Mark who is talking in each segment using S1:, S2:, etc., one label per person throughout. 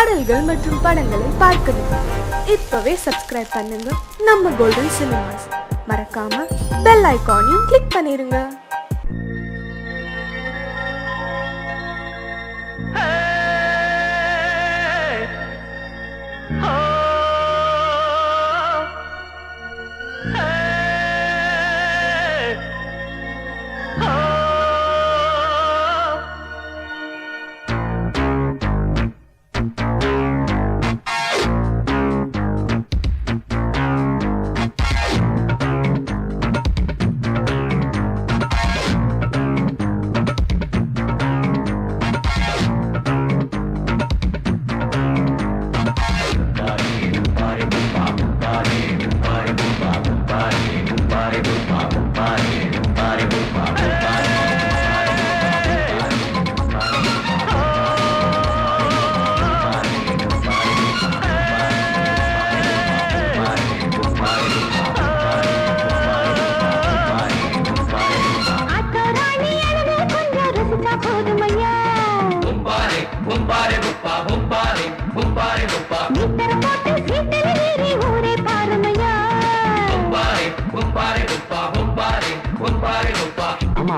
S1: பாடல்கள் மற்றும் படங்களை பார்க்கணுமா? இப்பவே சப்ஸ்கிரைப் பண்ணுங்க நம்ம கோல்டன் சினிமாஸ். மறக்காம பெல் ஐகானையும் கிளிக் பண்ணிருங்க.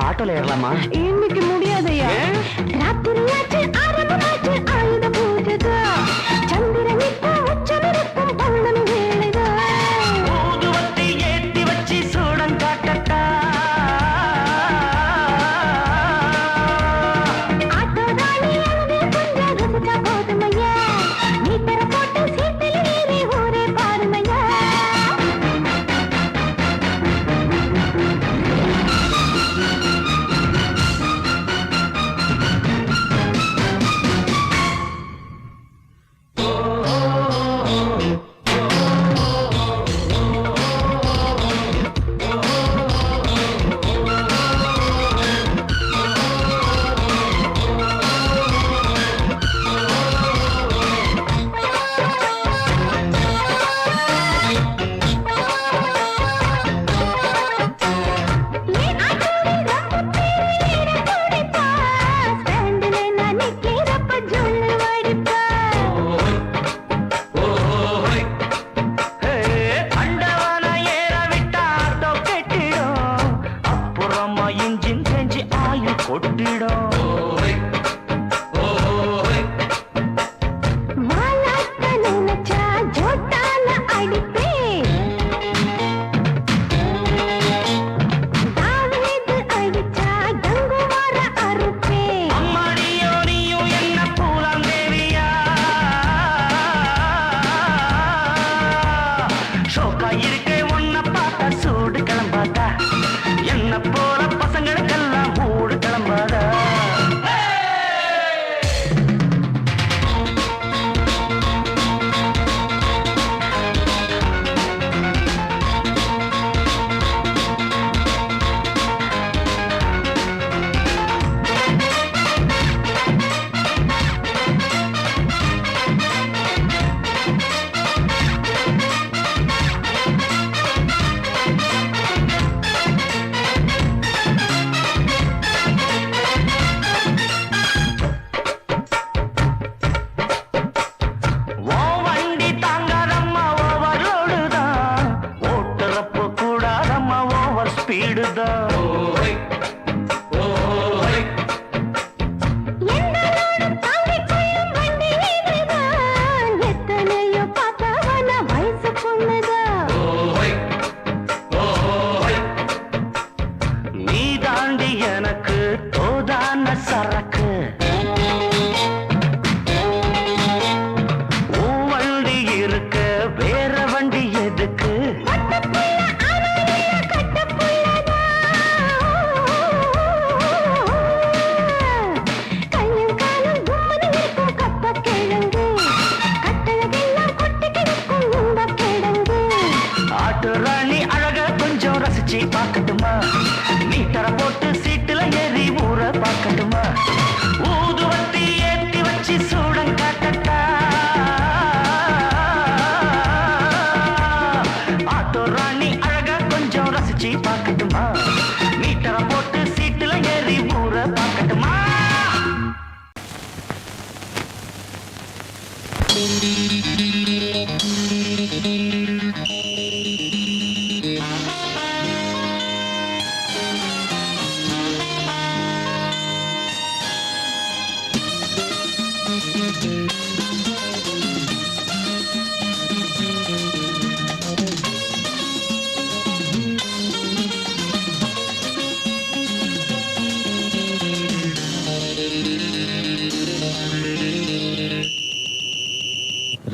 S2: ஆட்டோல ஏறலாமா?
S3: இன்னைக்கு முடியாதையா? ராத்திரியாச்சு ஆரம்பமாச்சு ஆயுத பூஜைதா. சந்திரன் இப்ப உச்சமிருக்கும் பௌர்ணமி வேளைதா.
S2: ஊதுவத்தி ஏத்தி வச்சு சூடம் காட்டட்டா.
S3: ஆட்டோதானி அழுது கொஞ்சம் ரசிச்சா போதுமையா. மீட்டர போட்டு சீட்டில் ஏறி ஊரே பாருமையா.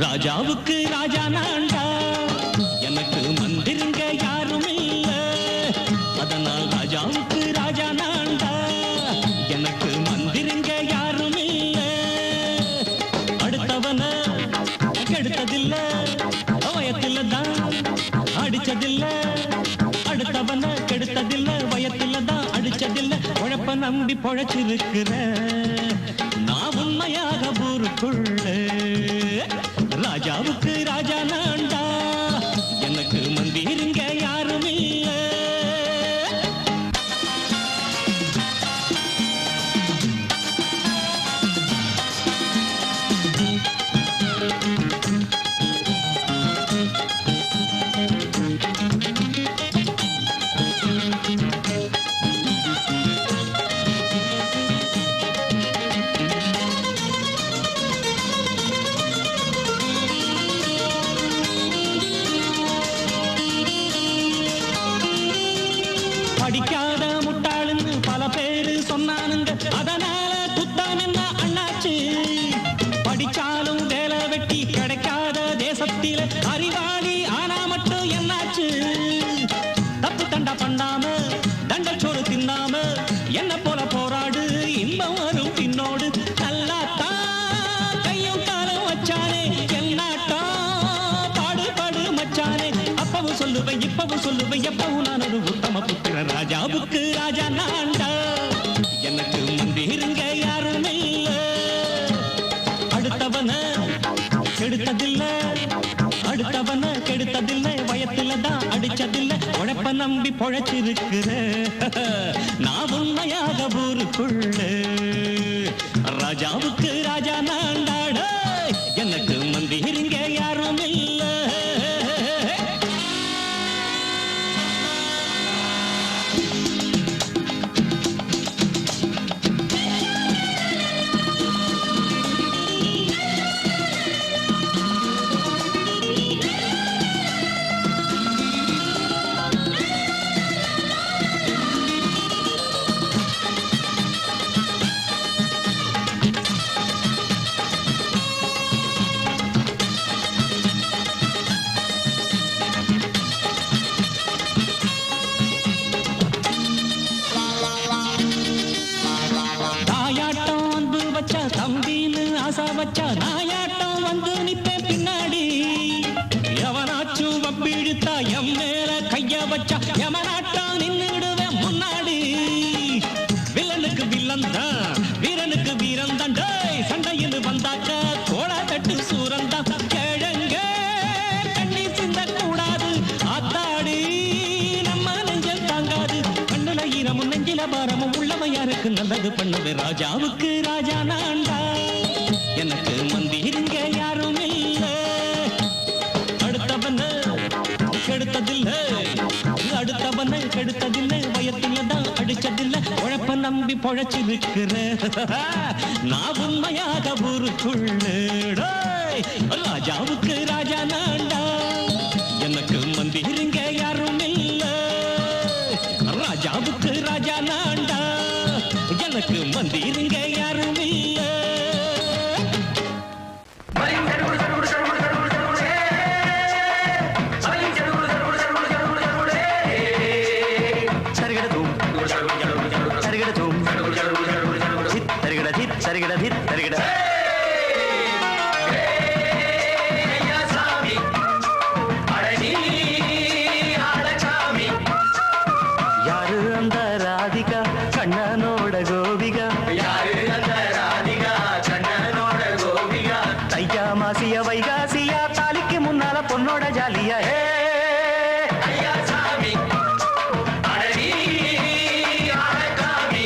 S4: ராஜாவுக்கு ராஜா நான்டா, எனக்கு மந்திருங்க யாரும் இல்ல. அதனால் ராஜாவுக்கு ராஜா நான்டா, எனக்கு மந்திருங்க யாரும் இல்ல. அடுத்தவன கெடுத்ததில்ல, வயத்தில தான் அடிச்சதில்ல. அடுத்தவன கெடுத்ததில்ல, வயத்தில தான் அடிச்சதில்ல. உழைப்ப நம்பி பொழைச்சிருக்கிற நான் உண்மையாக ஊருக்குள்ள. ராஜாவுக்கு ராஜா நான்டா, எனக்கு மந்திருங்க யாரும் இல்ல. படிக்காத முட்டாளுன்னு பல பேரு சொன்னானுங்க, அதனால குத்தம் என்ன அண்ணாச்சு. படிச்சாலும் வேலை வெட்டி கிடைக்காத தேசத்தில அறிவாளி ஆனா மட்டும் என்னாச்சு. தப்பு தண்டா பண்ணாம தண்டச்சோறு தின்னாம என்ன போல போராடு, இன்பம் வரும் பின்னோடு. நல்லாத்தான் கையும் காலம் வச்சானே, என்னாட்டா பாடு பாடு மச்சானே. அப்பவும் சொல்லுவேன் இப்பவும் சொல்லுவேன், எப்பவும் நான் ஒரு உத்தம புத்திர. ராஜாவுக்கு ராஜா நான்டா, எனக்கு மந்திருங்க யாரும் இல்ல. அடுத்தவன கெடுத்ததில்ல, அடுத்தவன கெடுத்ததில்ல. வயத்தில தான் அடிச்சதில்ல. உழைப்ப நம்பி பொழைச்சிருக்கிற நான் உண்மையாக ஊருக்குள்ள. ராஜாவுக்கு ராஜா நான்டாட, எனக்கு மந்திருங்க யாரும் இல்ல. தாயாட்டம் வந்து வச்சா தம்பின்னு ஆசா வச்சா, நாயாட்டம் வந்து நிப்பேன் பின்னாடி. எவனாச்சும் வப்பிழுத்தா எம் மேல கைய வச்சா, எவனாட்டம் நின்னுடுவேன் முன்னாடி. வில்லனுக்கு வில்லன் தான், வீரனுக்கு வீரன் தான். சண்டையில் வந்தாக்க கோலா தட்டு சூரன் தான். கிழங்க தண்ணி சிந்த கூடாது, ஆத்தாடி நம்ம நெஞ்சல் தாங்காது. கண்ணுல ஈரமும் நெஞ்சில பாரமும் உள்ளவன் யாருக்கு நல்லது பண்ணுது. ராஜாவுக்கு ராஜா நான்டா, எனக்கு மந்திருங்க யாரும் இல்ல. அடுத்தவன கெடுத்ததில்ல, அடுத்தவன கெடுத்ததில்லை. வயத்தில தான் அடிச்சதில்ல. உழைப்ப நம்பி பொழைச்சிருக்கிற நான் உண்மையாக ஊருக்குள்ள. ராஜாவுக்கு ராஜா நான்டா, எனக்கு மந்திருங்க யாரும் இல்ல. ராஜாவுக்கு ராஜா நான்டா, எனக்கு மந்திருங்க யாரும் இல்ல.
S2: சரிகட சரிகட
S4: யாரு அந்த ராதிகா கண்ணனோட கோபிகா,
S2: யாரு அந்த ராதிகா கண்ணனோட கோபிகா.
S4: தையா மாசிய வைகாசியா, தாலிக்கு முன்னால பொண்ணோட ஜாலியா.
S2: ஐயா சாமி அடடி ஆடகாமி.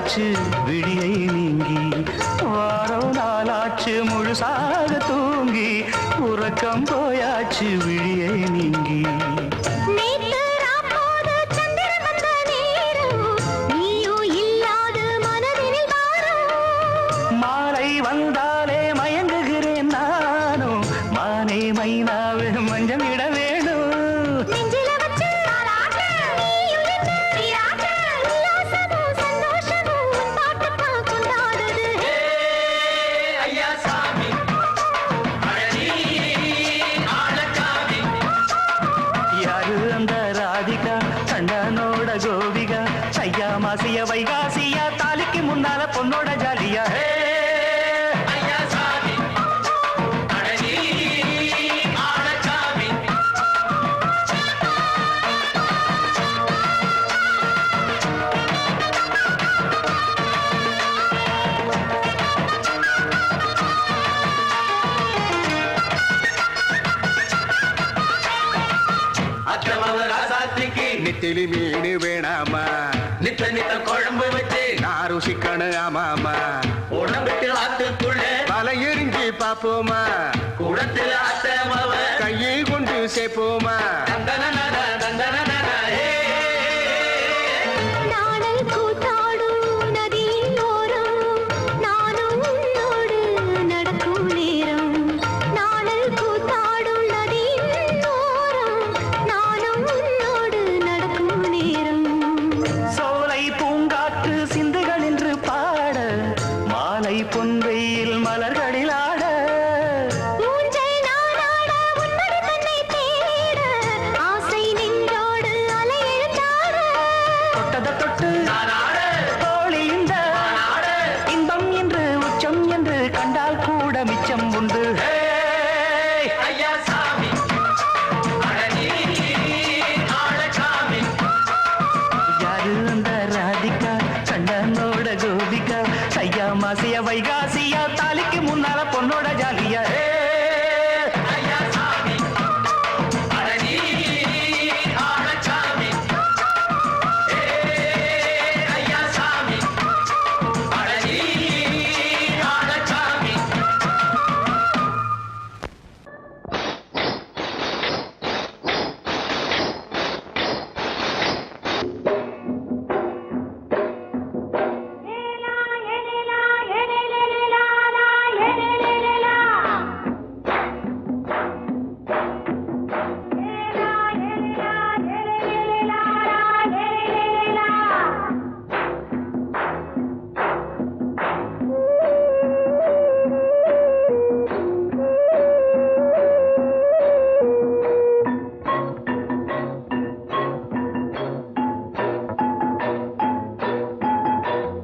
S2: போயாச்சு விழியை நீங்கி வாரம் நாளாச்சு முழுசாக தூங்கி உறக்கம் போயாச்சு விழியை நீங்கி
S3: நேத்து ராப்போது சந்திரன் வந்த நேரம் நீயோ இல்லாது மனதினில் வாரம்
S2: மாலை வந்தாலே மயங்குகிறேன் நானும் மானே மைனாவே மஞ்சள் இட வேணும்
S3: நெஞ்சில வச்சு நீயும் என்று உல்லாசமும் சந்தோஷமும் உன் பாட்டுத்தான் கொண்டாடுது
S2: ஐயா சாமி அழகி ஆளச்சாமி யாரு அந்த ராதிகா கண்ணனோட கோபிகா ஐயா மாசிய வைகாசியா தாலிக்கு முன்னால பொண்ணோட ஜாலியா ஐயா சாமி அழகி ஆளச்சாமி அக்கிரமவ ராசாத்திக்கு
S5: நெத்திலி மீன் வேணாமா
S2: நித்த நித்த குழம்பு வச்சு
S5: நான் ருசிக்கணும் ஆமாமா
S2: உடம்புக்கு ஆத்துக்குள்ள
S5: பல எரிஞ்சு பாப்போமா
S2: குடத்துல அத்தமவ
S5: கையை கொண்டு சேர்ப்போமா
S2: தந்தன தந்தன
S3: நாடல் கூத்தாடும் நதியின் ஓரம் நானும் உன்னோடு நடக்கும் நேரம் நாடல் கூத்தாடும் நதியின் ஓரம் நானும் உன்னோடு நடக்கும் நேரம்
S2: சோலை பூங்காற்று சிந்துகள் என்று பாட மாலை பொன்வெயில் மலர்களில் ஆட
S3: ஊஞ்சல் நானாட உன்மடி தன்னை தேட ஆசை நின்றோடு அலை எழுந்தாட
S2: தொட்டத தொட்டு தோழி இந்த இன்பம் என்று உச்சம் என்று கண்டால் கூட மிச்சம் உண்டு ஐயா சாமி அழகி ஆளச்சாமி யாரு அந்த ராதிகா கண்ணனோட கோபிகா ஐயா மாசிய வைகாசியா தாலிக்கு முன்னால பொண்ணோட ஜாலியா ஐயா சாமி அழகி ஆளச்சாமி ஐயா சாமி அழகி ஆளச்சாமி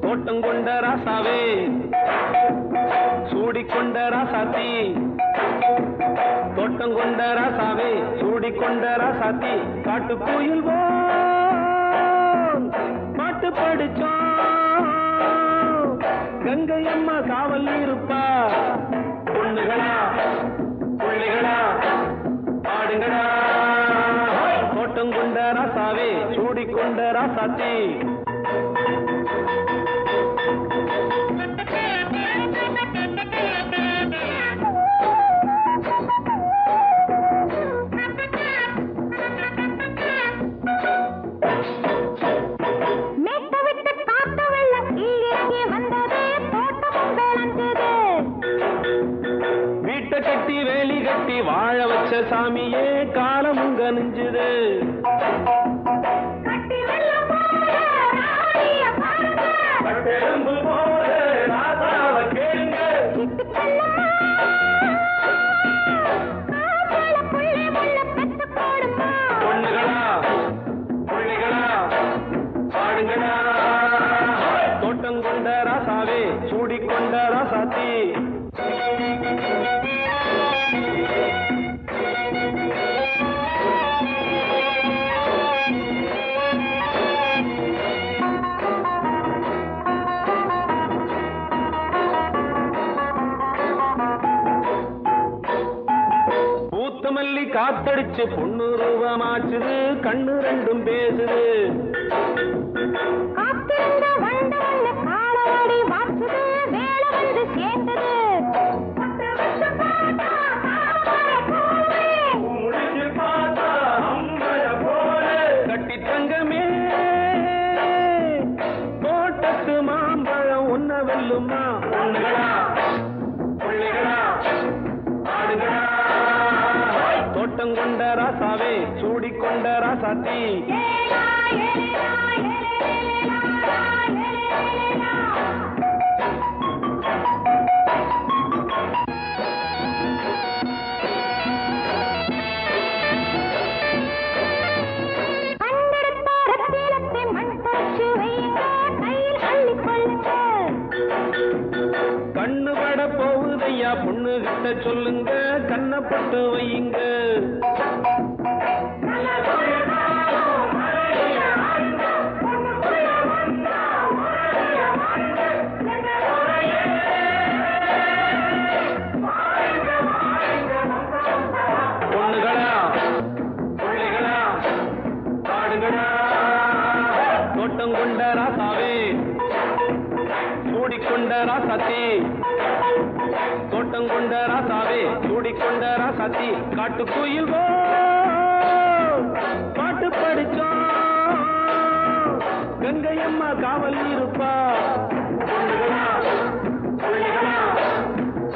S6: தோட்டம் கொண்ட ராசாவே சூடிக்கொண்ட ராசாத்தி தோட்டம் கொண்ட ராசாவே சூடிக்கொண்ட ராசாத்தி காட்டு கோயில் பாட்டு படிச்சோம் கங்கை அம்மா காவல் இருப்பா பொண்ணுகளா புள்ளிகளா பாடுங்களா தோட்டம் கொண்ட ராசாவே சூடிக்கொண்ட ராசாத்தி
S3: மேட்ட விட்டு காத்த வெள்ளம் இங்கே வந்தது தோட்டமும் விளைஞ்சது
S6: வீட்டை கட்டி வேலி கட்டி வாழ வச்ச சாமியே காலமும் கனிஞ்சுது
S3: கட்டி வெள்ளம் போல ராணிய பாருங்க
S6: பட்டெலும்பு போல ராசாவ கேளுங்க
S3: சிட்டு செல்லம்மா காதல புள்ளி முள்ள பெத்து போடுமா
S6: பொண்ணுகளா புள்ளிகளா பாடுங்களா தோட்டம் கொண்ட ராசாவே சூடிக்கொண்ட ராசாத்தி பூத்தமல்லி காத்தடிச்சு பொண்ணு ரூபமாச்சுது கண்ணு ரெண்டும் பேசுது
S3: காத்திருந்த வண்டு ஒண்ணு
S6: உன்னை வெல்லுமா பொண்ணுகளா பிள்ளைகளா ஆடுகளா தோட்டம் கொண்ட ராசாவே சூடிக்கொண்ட ராசாத்தி கண்ணு பட போகுதையா பொண்ணு கிட்ட சொல்லுங்க கண்ணப்பட்டு வையுங்க பொண்ணுகளா பிள்ளைகளா ஆடுகளா தோட்டம் கொண்ட ராசாவே சூடிக்கொண்ட ராசாத்தி தோட்டம் கொண்ட ராசாவே சூடிக்கொண்ட ராசாத்தி காட்டுக்குயில் பாட்டு படிச்சோம் கங்கையம்மா காவல் இருப்பா பொண்ணுகளா பிள்ளைகளா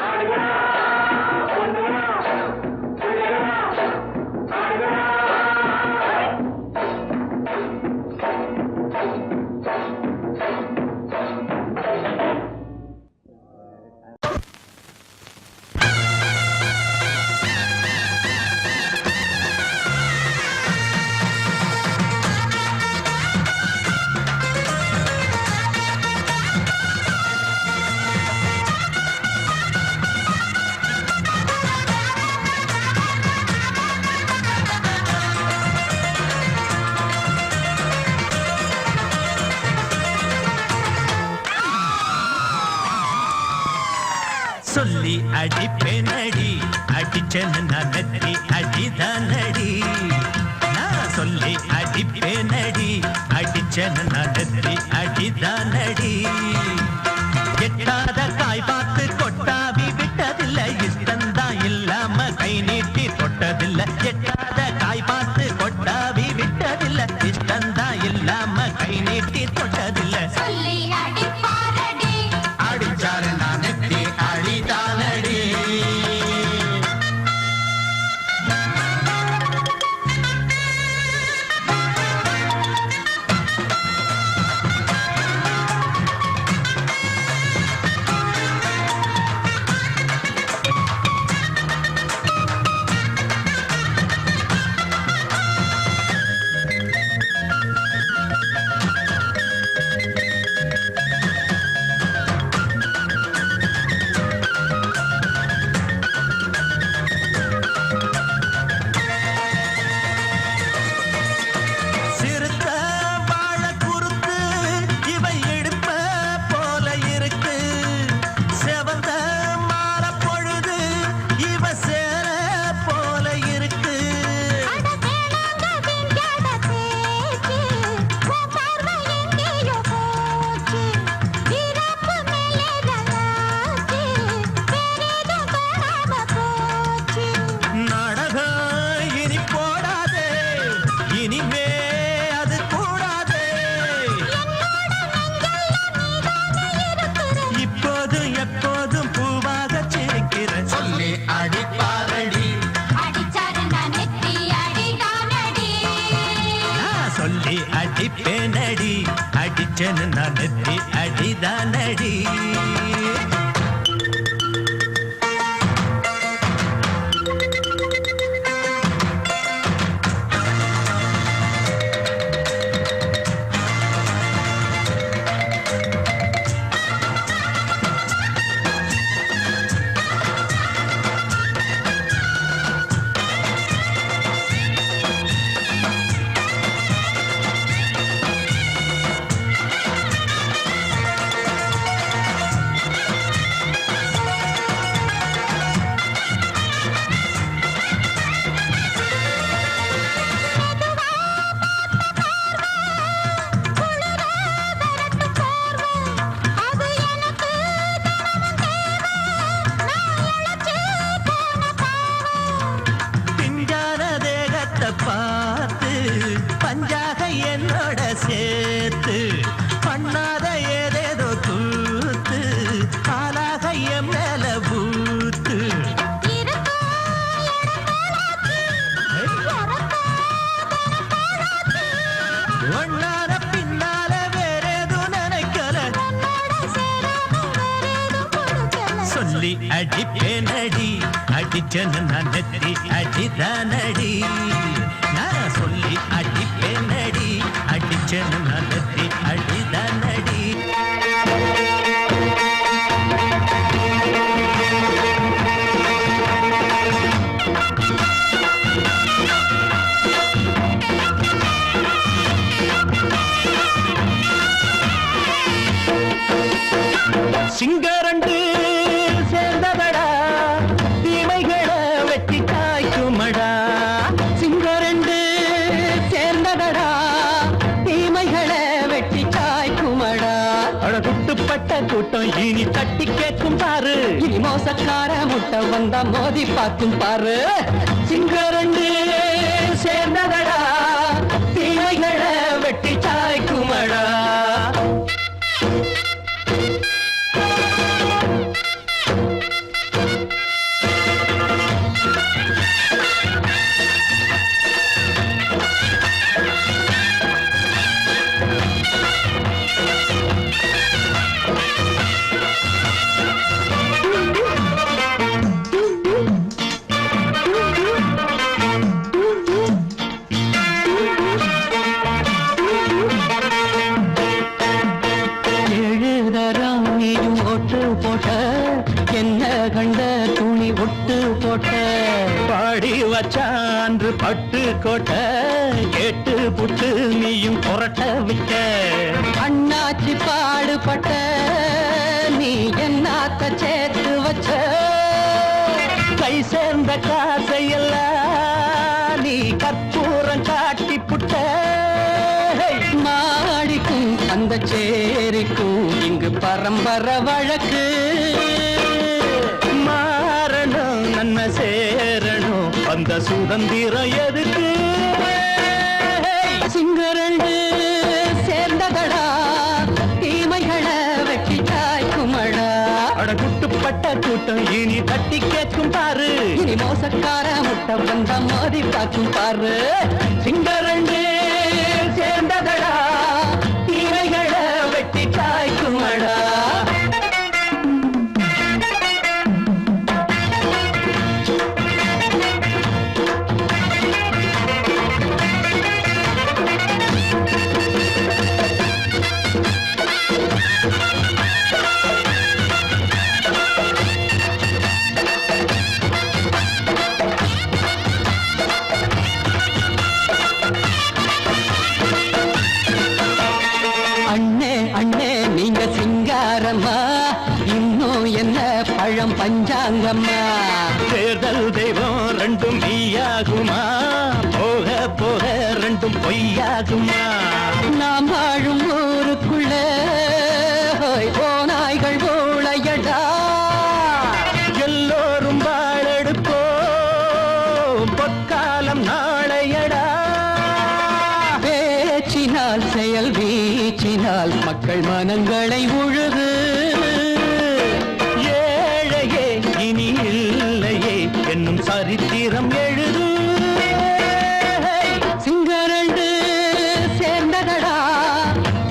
S6: ஆடுகளா பொண்ணுகளா பிள்ளைகளா ஆடுகளா
S4: சொல்லி அடிப்பேனடி அடிச்சேன்னு நான் நெத்தி அடிதானடி நான் சொல்லி அடிப்பேனடி அடிச்சேன்னு நான் நெத்தி அடிதானடி எட்டாத காய் பார்த்து கொட்டாவி விட்டதில்லை இஷ்டந்தான் இல்லாம கை நீட்டி தொட்டதில்லை எட்டாத காய் பார்த்து கொட்டாவி விட்டதில்லை இஷ்டந்தான் இல்லாம கை நீட்டி தொட்டதில்லை அடிச்சாரு நான் நெத்தி அடிதானடி அடிப்பேனடி அடிச்சேன்னு நான் நெத்தி அடிதானடி சொல்லி அடிப்பேனடி அடிச்சனு நான் நெத்தி அடிதானடி நான் சொல்லி அடிப்பேனடி அடிச்சனு நான் நெத்தி அடிதானடி சிங்கரண்டு சேர்ந்ததடா தீமைகளை வெட்டி காய்க்குமடா சிங்கரண்டு சேர்ந்ததடா தீமைகளை வெட்டி காய்க்குமடா அழகுட்டுப்பட்ட கூட்டம் இனி தட்டி கேட்கும் பாரு இனி மோசக்கார முட்டை வந்தா மோதி பார்க்கும் பாரு சிங்கரண்டு சேர்ந்ததடா தீமைகளை வெட்டி காய்க்குமடா பாடி வச்சான்று பட்டு கோட்ட கேட்டு புட்டு நீயும் புரட்ட விட்ட அண்ணாச்சி பாடுபட்ட நீ என்னாத்த சேர்த்து வச்ச கை சேர்ந்த காசையெல்லாம் நீ கற்பூரம் காட்டி புட்ட மாடிக்கும் அந்த சேரிக்கும் இங்கு பரம்பரை வழக்கு மாறணும் நன்மை சேரணும் அந்த சுதந்திரம் எதுக்கு சிங்கரண்டு சேர்ந்ததடா தீமைகளை வெட்டி காய்க்குமடா அடகுட்டுப்பட்ட கூட்டம் இனி தட்டி கேட்கும் பாரு இனி மோசக்கார முட்டை வந்த மோதி பார்க்கும் பாரு சிங்கரண்டு சேர்ந்ததடா தீமைகளை வெட்டி காய்க்குமடா பழம் பஞ்சாங்கம்மா தேர்தல் தெய்வம் ரெண்டும் மெய்யாகுமா போக போக ரெண்டும் பொய்யாகுமா நாம் வாழும் ஊருக்குள்ள ஓநாய்கள் ஊழையடா எல்லோரும் வாழெடுப்போம் பொற்காலம் நாளையடா பேச்சினால் செயல் வீச்சினால் மக்கள் மனங்களை உழுது இனி இல்லையே என்னும் சரித்திரம் எழுது சிங்கரண்டு சேர்ந்ததடா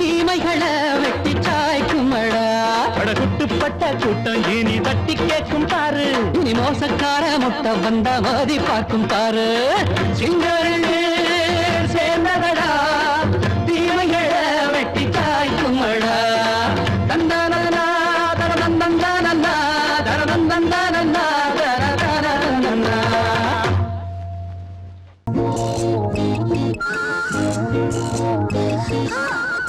S4: தீமைகளை வெட்டி சாய்க்குமடா அடகுட்டுப்பட்ட கூட்டம் இனி தட்டி கேட்கும் பாரு இனி மோசக்கார முட்டை வந்த மோதி பார்க்கும் பாரு சிங்கரண்டு சேர்ந்ததடா தீமைகளை வெட்டி சாய்க்குமடா தந்தானா தரதந்தந்தானா தரதந்தந்தானா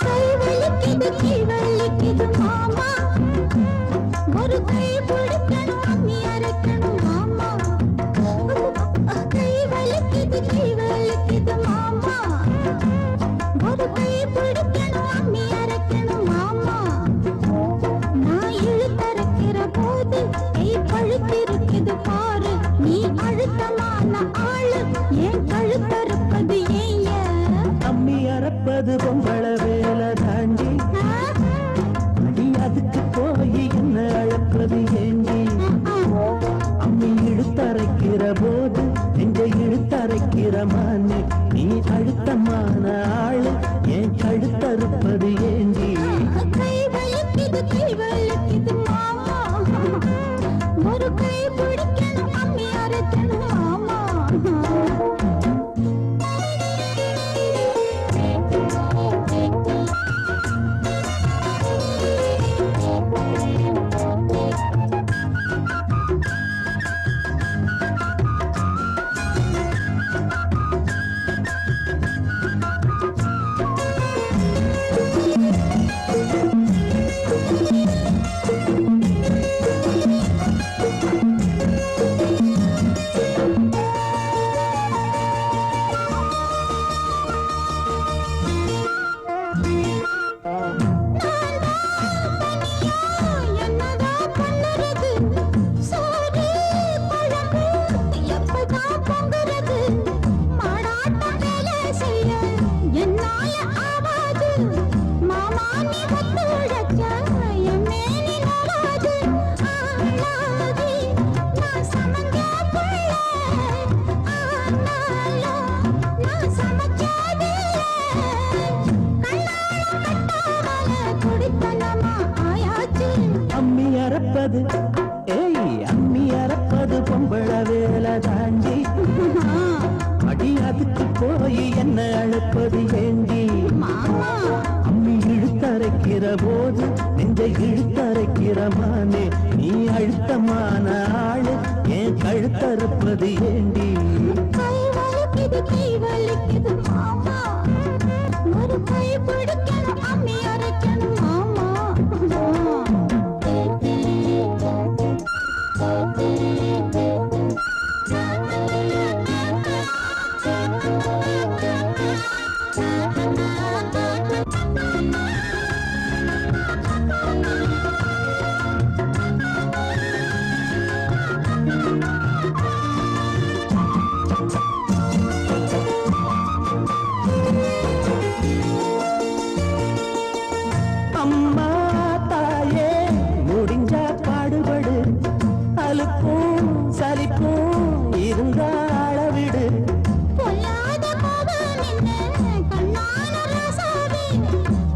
S3: கை வலிக்குது மாமா ஒரு கை பிடிக்கணும் அம்மி அரைக்கணும் மாமா கை வலிக்குது மாமா ஒரு கை பிடிக்கணும் அம்மி அரைக்கணும் மாமா நான் இழுத்தரைக்கிற போது கை பழுத்திருக்குது பாரு நீ அழுத்தமான ஆளு ஏன் கழுத்தறுப்பது ஏன்
S2: அம்மி அறப்பது பொம்பள வேலை தாண்டி அடி அதுக்கு போய் என்ன அழப்பது ஏண்டி அம்மி இழுத்தரைக்கிற போது நெஞ்ச இழுத்தரைக்கிற மானே நீ அழுத்தமான ஆளு ஏன் கழுத்தறுப்பது ஏண்டி
S3: கை வலிக்குது மாமா
S2: அறப்பது அம்மி அறப்பது பொம்பள வேலை தாண்டி அடி அதுக்கு போய் என்ன அழைப்பது ஏண்டி அம்மி இழுத்தரைக்கிற போது நெஞ்சை இழுத்தரைக்கிற மானே நீ அழுத்தமான ஆளு ஏன் கழுத்தறுப்பது ஏண்டி
S3: கை வலிக்குது மாமா ஒரு கை பிடிக்கணும் அம்மி அரைக்கணும் மாமா
S2: அம்மா தாயே முடிஞ்சா பாடுபடு அலுப்பும் சலிப்பும் இருந்தா அளவிடு
S3: பொல்லாத கோபம் என்ன கண்ணான ரசாவே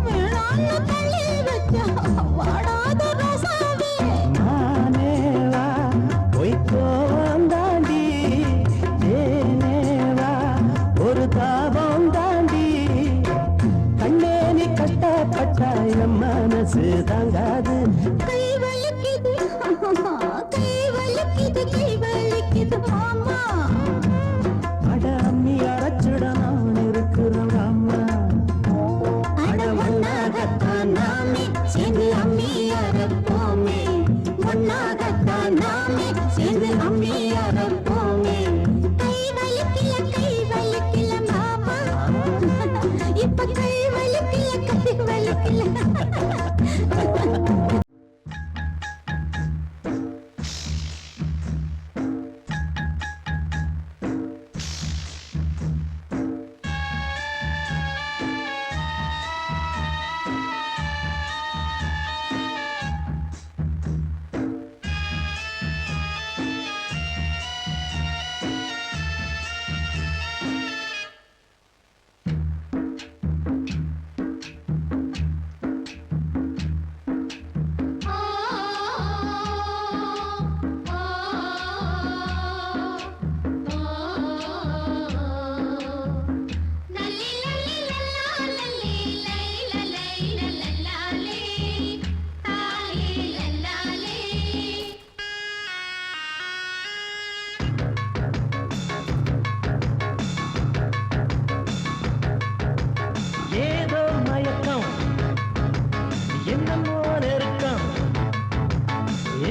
S3: வேளாண்மை தள்ளி வச்சா வாடாத ரசாவே
S2: மானேவா பொய்க்கோவம் தாண்டி ஏனேவா ஒரு தாபம் தாண்டி கண்ணே நீ கஷ்டப்பட்டா என் மனசு தாங்காது
S3: கை வலிக்குது கை வலிக்குது மாமா
S2: அட அம்மி அரைச்சிட நான் இருக்கிறேன் அம்மா
S3: அட ஒன்னாகத்தான் நாமே சேர்ந்து அம்மி அரைப்போமே ஒன்னாகத்தான் நாமே சேர்ந்து அம்மி அரைப்போமே கை வலிக்கல மாமா இப்ப கை வலிக்கல
S2: ஏதோ மயக்கம் என்னமோ நெருக்கம்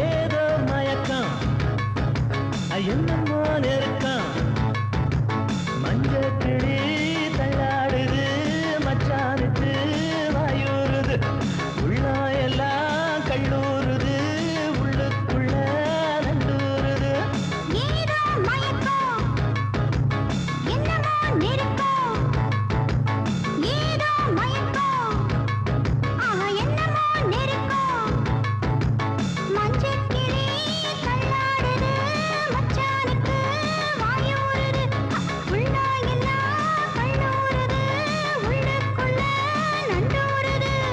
S2: ஏதோ மயக்கம் என்னமோ நெருக்கம் மஞ்ச கிளி தள்ளாடுது மச்சானுக்கு வாயூறுது உள்ளா எல்லாம் கல்லூறுது உள்ளுக்குள்ள நண்டூறுது
S3: ஏதோ மயக்கம் என்னமோ நெருக்கம் ஏதோ மயக்கம் என்னமோ நெருக்கம் மஞ்சக்கிளி தள்ளாடுது மச்சானுக்கு வாயூறுது உள்ளா எல்லாம் கல்லூறுது உள்ளுக்குள்ள நண்டூறுது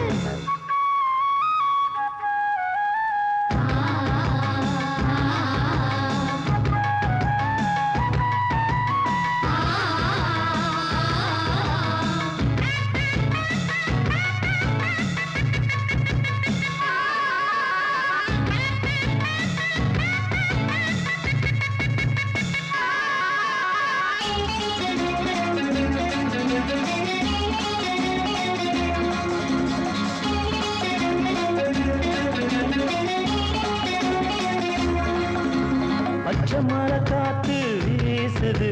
S2: பச்சை மர காத்து வீசுது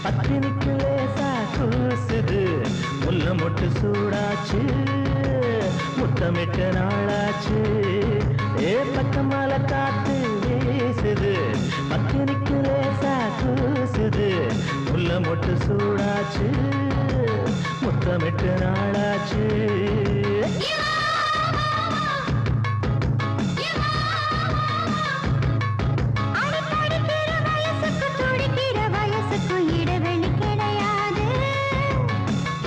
S2: பத்தினிக்கு லேசா கூசுது முல்ல மொட்டு சூடாச்சு முத்தமிட்ட நாளாச்சு பச்சை மர காத்து வீசுது பத்தினிக்கு லேசா கூசுது முல்ல மொட்டு சூடாச்சு முத்தமிட்ட நாளாச்சு
S3: அடிக்கடிக்கிற வயசுக்கு துடிக்கிற வயசுக்கு இடைவெளி கிடையாது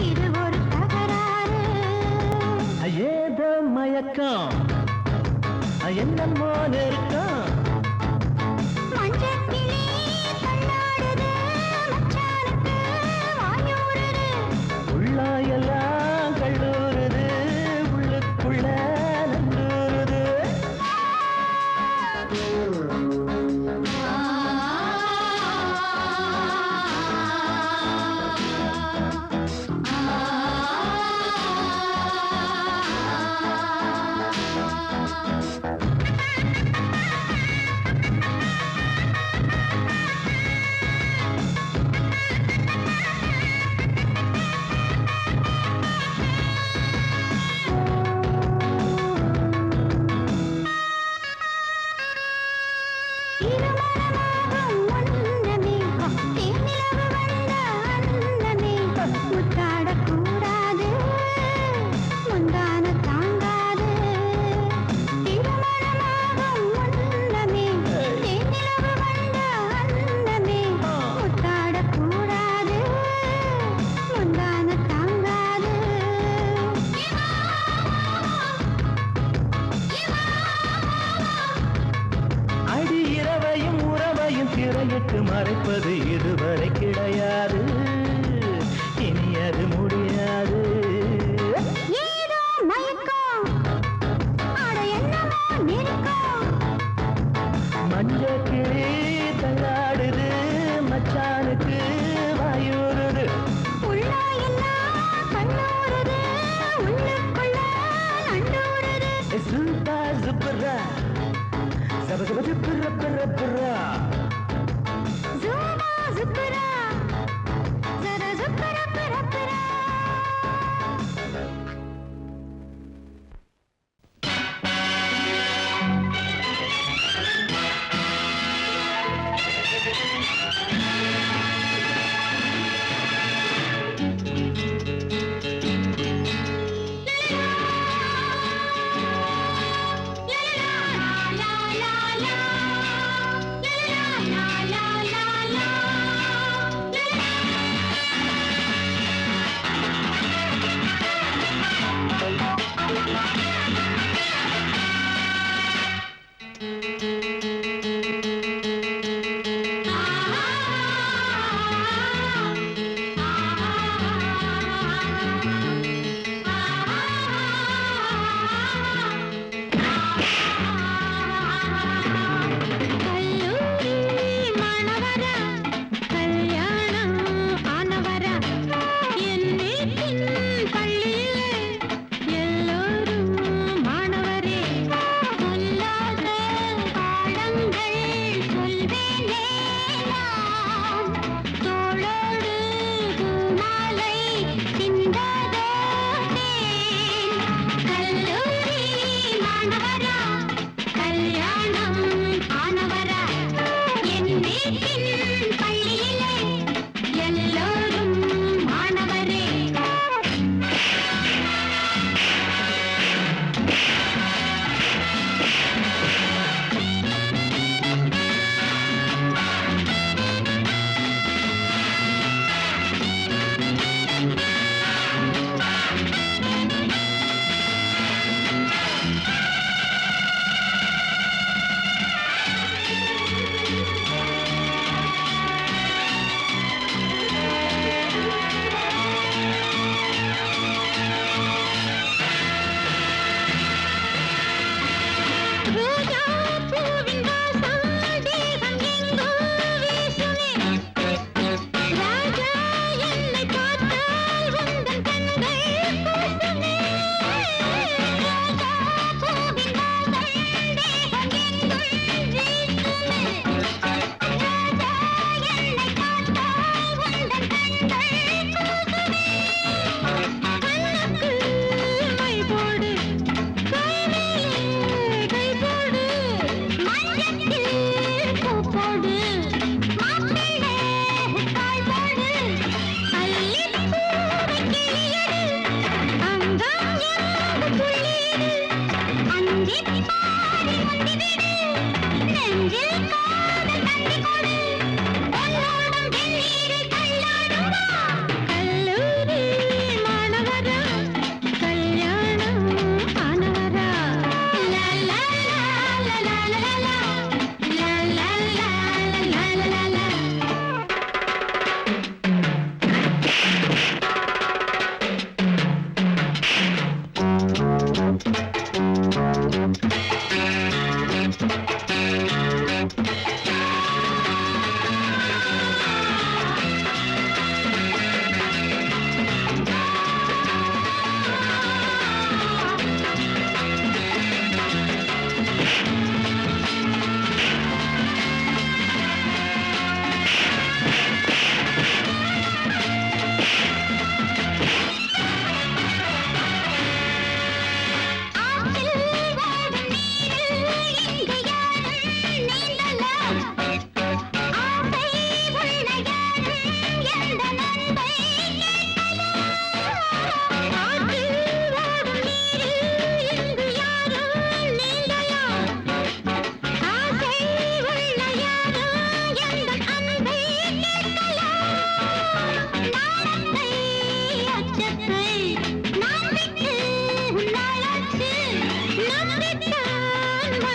S3: இது ஒரு தகராறு
S2: ஏதோ மயக்கம் என்னமோ நெருக்கம்
S3: மஞ்சக்கிளி தள்ளாடுது மச்சானுக்கு வாயூடுது
S2: உள்ளாயெல்லாம் கல்லூருது உள்ளுக்குள்ள நந்தூருது
S3: திருமணமாகும் முன்னமே தேனிலவு வந்த அன்னமே முத்தாடக்கூடாது முந்தான தாங்காது திருமணமாகும் முன்னமே தேனிலவு வந்த அன்னமே முத்தாடக்கூடாது முந்தான தாங்காது
S2: அடி இரவையும் உறவையும் திரையிட்டு மறைப்பது இதுவரை கிடையாது இனி அது முடியாது
S3: ஏதோ மயக்கம் அட என்னமோ நெருக்கம்
S2: மஞ்ச கிளி தள்ளாடுது மச்சானுக்கு வாயூருது
S3: உள்ளாயெல்லாம் கண்ணூறுது உள்ளுக்குள்ள நண்டூறுது
S2: சுப்பா சுப்பரா சப சப சுப்பர பர பரா
S3: ஜூமா ஜுக்குரா ஜர ஜுக்குர பர பரா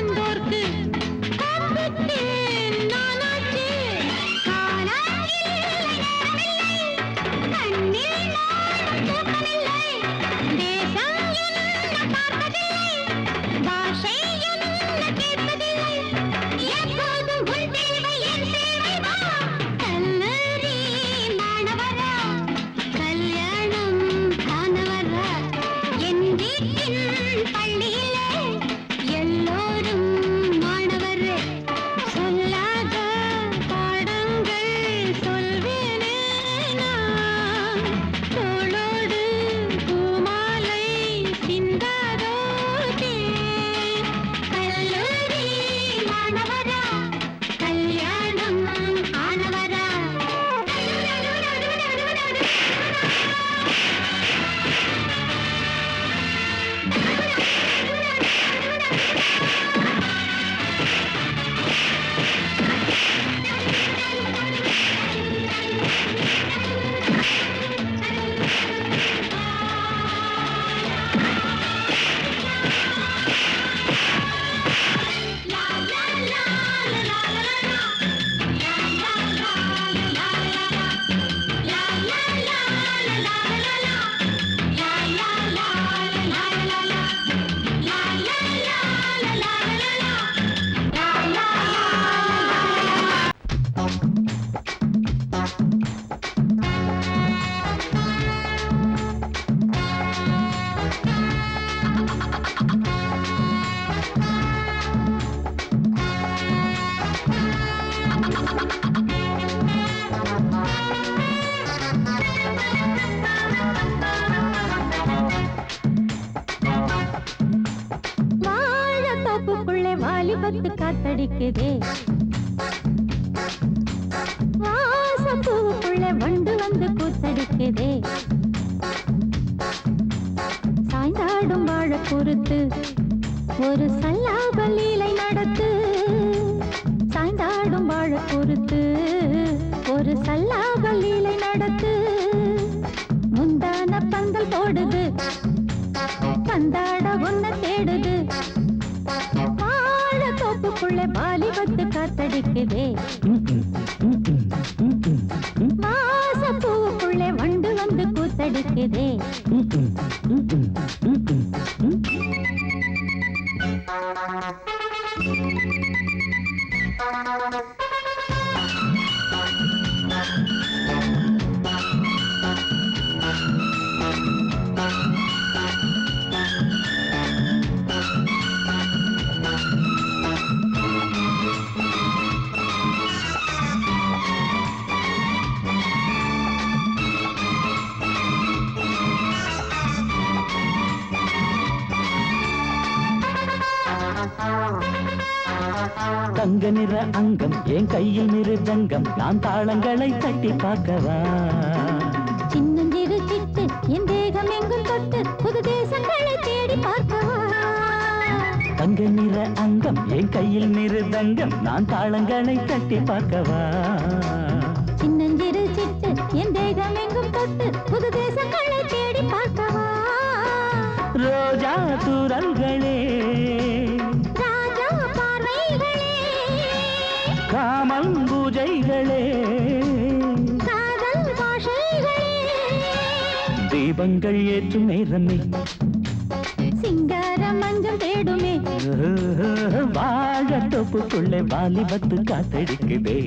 S3: வந்தோர்க்கு காப்பிட்டு நானாச்சு காலாயில் கண்ணில் நானும் தூக்கமில்லை தேசம் என்ன பார்ப்பதில்லை பாஷை என்ன கேட்பதில்லை எப்போதும் உன் தேவை என் தேவை வா கல்லூரி மாணவரா கல்யாணம் காணவரா என் வீட்டின் பள்ளியிலே எல்லோரும் மாணவர் சொல்லாத பாடங்கள் சொல்வேனே நான் தோளோடு பூமாலை சிந்தாதோ தேன் கல்லூரி மாணவரா கல்யாணம் ஆனவரா வாழத்தோப்புக்குள்ளே வாலிபத்து காத்தடிக்குதே வாசப்பூவுக்குள்ளே வண்டு வந்து கூத்தடிக்குதே சாய்ந்தாடும் வாழ பொறுத்து ஒரு சல்லாப லீலை நடத்து சாய்ந்தாடும் வாழ பொறுத்து ஒரு சல்லாப லீலை நடத்து முந்தான பந்தல் போடுது பந்தாட ஒன்ன தேடுது வாழ தோப்புக்குள்ளே வாலிபத்து காத்தடிக்குதே வாசப்பூவுக்குள்ளே வண்டு வந்து கூத்தடிக்குதே
S2: தங்க நிற அங்கம் என் கையில் மிருதங்கம் நான் தாளங்களை தட்டி பார்க்கவா
S3: சின்னஞ்சிறு சிட்டு என் தேகம் எங்கும் தொட்டு புது தேசங்களை தேடி பார்க்கவா
S2: தங்க நிற அங்கம் என் கையில் மிருதங்கம் நான் தாளங்களை தட்டி பார்க்கவா
S3: சின்னஞ்சிறு சிட்டு என் தேகம் எங்கும் தொட்டு புது தேசங்களை தேடி பார்க்கவா
S2: ரோஜா தூரல்களே
S3: ராஜா பார்வைகளே
S2: காமல் பூஜைகளே
S3: காதல் பாஷைகளே
S2: தீபங்கள் ஏற்றும் நேரமே
S3: சிங்கார மஞ்சள் தேடுமே
S2: வாழ தொப்புக்குள்ளே வாலிபத்து காத்தடிக்குதே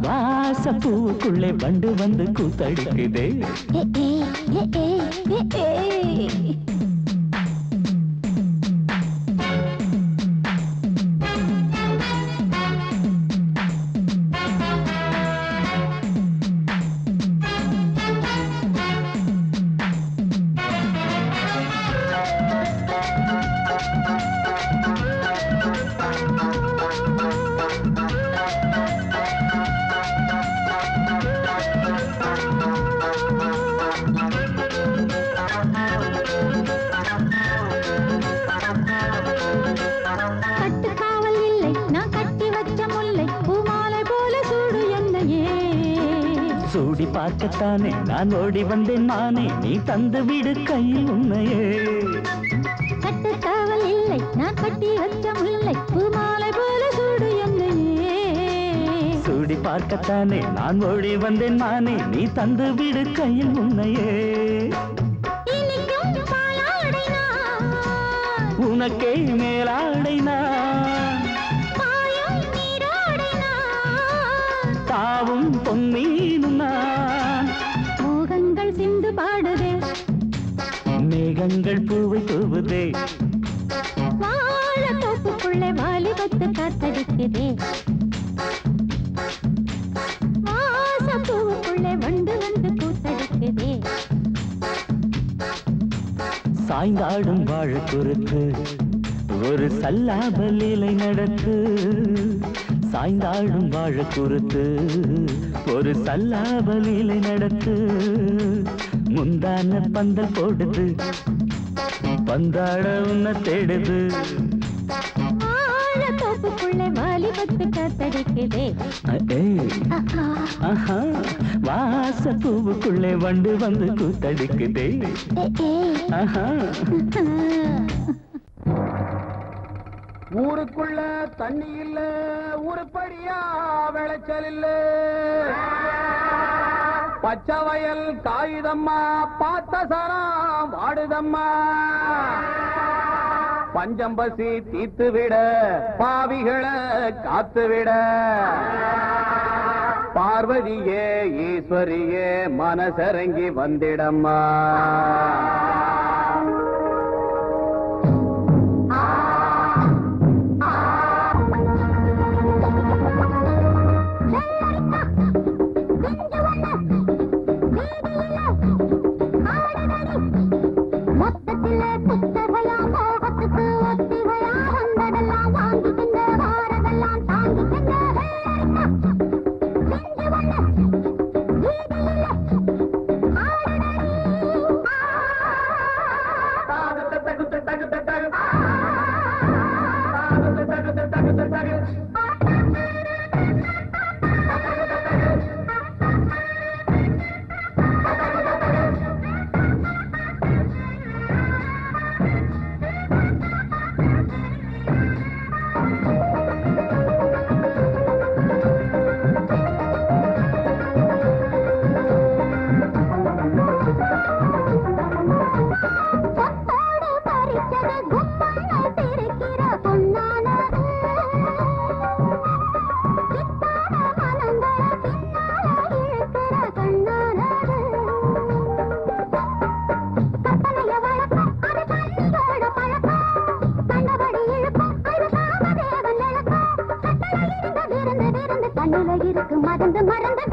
S2: வாசப்பூவுக்குள்ளே வண்டு வந்து கூத்தடிக்குதே சூடி பார்க்கத்தானே நான் ஓடி வந்தேன் மானே, நீ தந்து விடு கையில் உன்னையே.
S3: கட்டுக்காவல் வச்ச முல்லை பூமாலை போல சூடு என்னையே
S2: சூடி பார்க்கத்தானே நான் ஓடி வந்தேன் மானே நீ தந்து விடு கையில் உன்னையே
S3: இனிக்கும் பாலாடை நான்
S2: உனக்கே மேலாடை நான்
S3: பாயும் நீராடை நான்
S2: தாவும் பொன்னீனும் நான்
S3: மோகங்கள் சிந்து பாடுதே
S2: மேகங்கள் பூவை தூவுதே
S3: வாழ தோப்புக்குள்ளே வாலிபத்து காத்தடிக்குதே வாசம் பூவுக்குள்ளே வண்டு வந்து கூத்தடிக்குதே
S2: சாய்ந்தாடும் வாழ குறுத்து ஒரு சல்லாப லீலை நடத்து சாய்ந்தாடும் வாழ குறுத்து ஒரு சல்லாப லீலை நடத்து முந்தான பந்தல் போடுது பந்தாட உன்னை தேடுது
S3: வாழ தோப்புக்குள்ளே வாலிபத்து காத்தடிக்குதே
S2: ஆஹா வாச பூவுக்குள்ளே வண்டு வந்து கூத்தடிக்குதே ஆஹா
S5: ஊருக்குள்ள தண்ணி இல்ல ஊருப்படியா விளைச்சல் இல்ல பச்சை வயல் காயுதம்மா பார்த்த சரம் வாடுதம்மா பஞ்சம்பசி தீத்து விட பாவிகளை காத்து விட பார்வதியே ஈஸ்வரியே மனசரங்கி வந்திடம்மா
S3: மொத்தத்திலே புத்தகையா மோகத்துக்கு ஒத்திகையா வந்ததெல்லாம் வாங்கிக்கின்ற வாரதெல்லாம் தாங்கிக்கின்ற செஞ்சு வண்ண வீதியில பொத்தோடு பறிச்சது கும்மாளை பிரிக்கிற பொன்னானது சித்தான மனங்களை பின்னால இழுக்கிற கண்ணானது கற்பனைய வழக்கம் அது கண்ணோட பழக்கம் கண்டபடி இழுக்கும் அது காமதேவன் இழக்கம் கட்டளை இருந்த விருந்து விருந்து கண்ணுல இருக்கு மறந்து மறந்து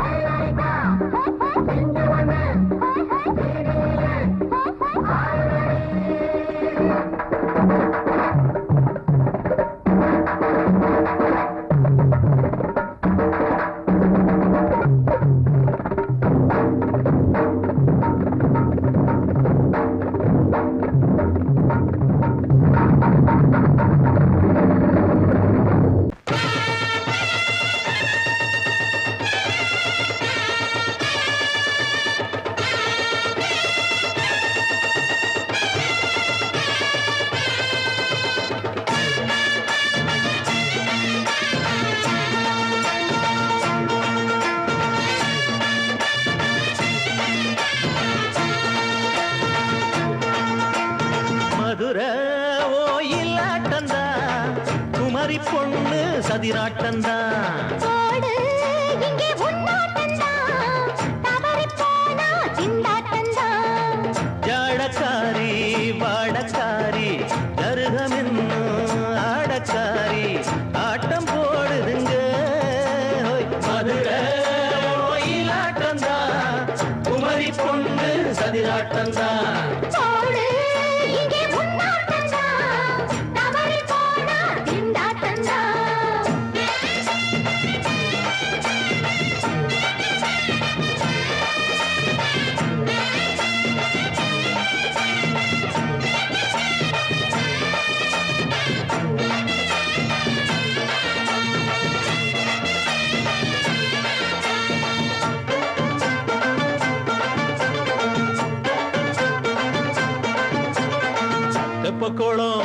S2: மதுர ஓயிலாட்டந்தா குமரி பொண்ணு சதிராட்டந்தா
S3: ஓடு இங்கே உன்னாட்டந்தா தவறி போனா சிந்தாட்டந்தா
S2: ஜாடக்காரி வாடக்காரி தருகமென்னு ஆடக்காரி ஆட்டம் போடுதுங்க மதுர ஓயிலாட்டந்தா குமரி பொண்ணு சதிராட்டந்தா
S3: ஓடு இங்கே உன்னாட்டந்தா தவறி போனா சிந்தாட்டந்தா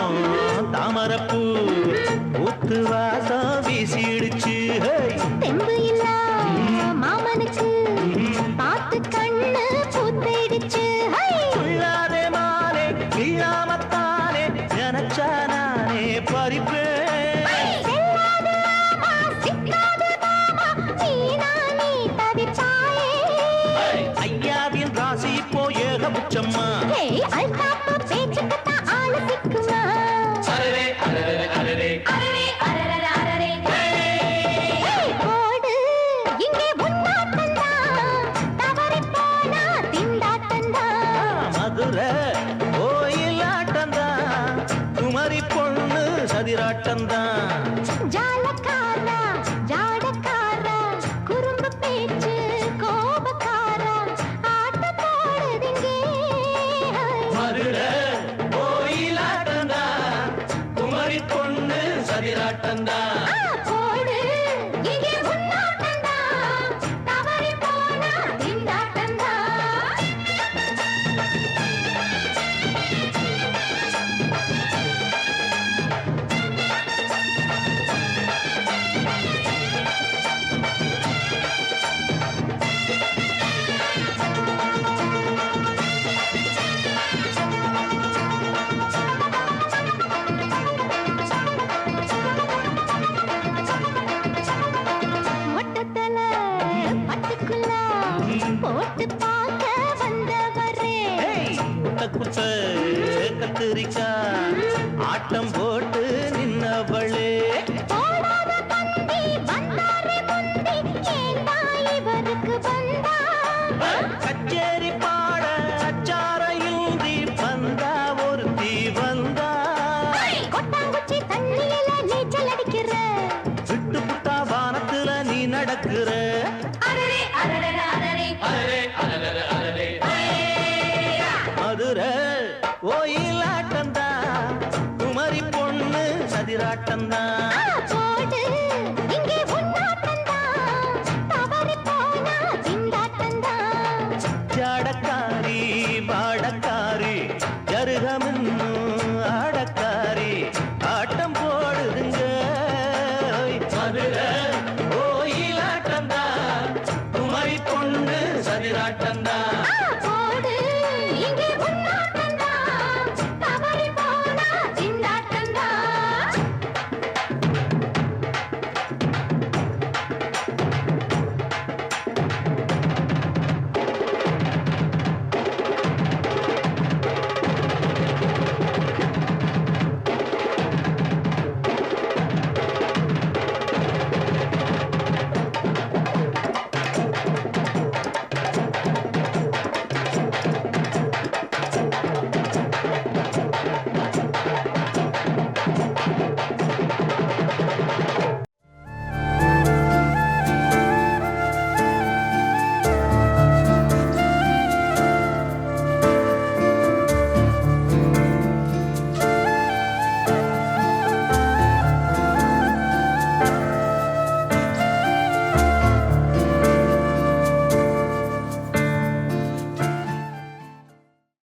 S7: பக்கம் தாமரப்பூ ஊத்து வாசம் வீசிடுச்சு
S3: தெம்பு இல்ல மாமனுக்கு பார்த்து கண்ணு பூத்திடுச்சு
S7: உள்ளாதே மானே இல்லாமத்தானே நினைச்சா நானே பறிப்பேன் ஐயாவின் ராசி இப்போ ஏகபட்சம்மா மதுரை கோயிலாட்டந்தான் குமரி பொண்ணு சதிராட்டந்தான்
S3: ஜாலக்காரா ஜாடக்காரா குறும்பு பேச்சு கோபக்காரா ஆட்ட போடுதிங்கே
S7: மதுரை கோயிலாட்டந்தான் குமரி பொண்ணு சதிராட்டந்தான்
S3: போடு இங்கே உன்னாட்டந்தா தவறி போனா திண்டாட்டந்தா மொட்டத்தல பட்டுக்குள்ள போட்டு பார்க்க வந்தவரே
S7: குட்ட கத்திரிக்கா ஆட்டம் போட்டு நின்னவளே
S3: போடாத பந்தி வந்தாரே முந்தி ஏண்டா இவருக்கு வந்தா
S7: கச்சேரி பாட அச்சாரையுந்தி வந்தா ஒருத்தி வந்தா
S3: கொட்டாங்குச்சி தண்ணியில நீச்சல் அடிக்கிற
S7: விட்டு புட்டா வானத்துல நீ நடக்கிற
S3: அரரே அரரே அரரே
S7: மதுரை கோயிலாட்டந்தான் குமரி பொண்ணு சதிராட்டந்தான்